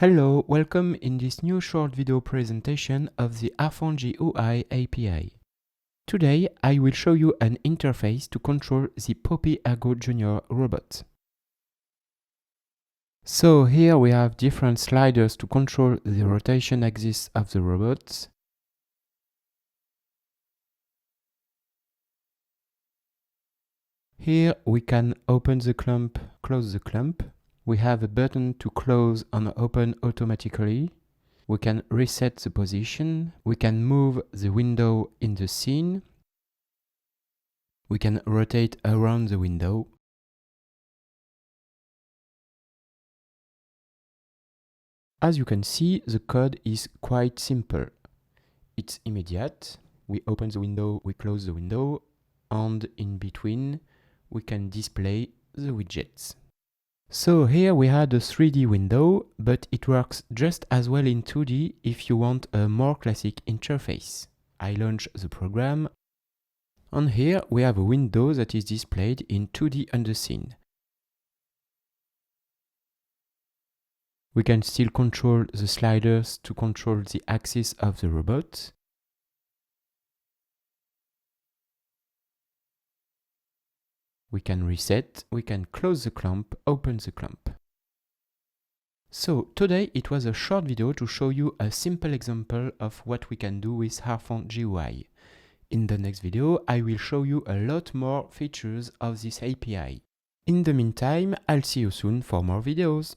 Hello, welcome in this new short video presentation of the Harfang GUI API. Today, I will show you an interface to control the Poppy Ergo Junior robot. So here we have different sliders to control the rotation axis of the robot. Here we can open the clamp, close the clamp. We have a button to close and open automatically. We can reset the position. We can move the window in the scene. We can rotate around the window. As you can see, the code is quite simple. It's immediate. We open the window, we close the window, and in between, we can display the widgets. So here we had a 3D window, but it works just as well in 2D if you want a more classic interface. I launch the program, and here we have a window that is displayed in 2D on the scene. We can still control the sliders to control the axis of the robot. We can reset, we can close the clamp, open the clamp. So today it was a short video to show you a simple example of what we can do with Harfang GUI. In the next video, I will show you a lot more features of this API. In the meantime, I'll see you soon for more videos.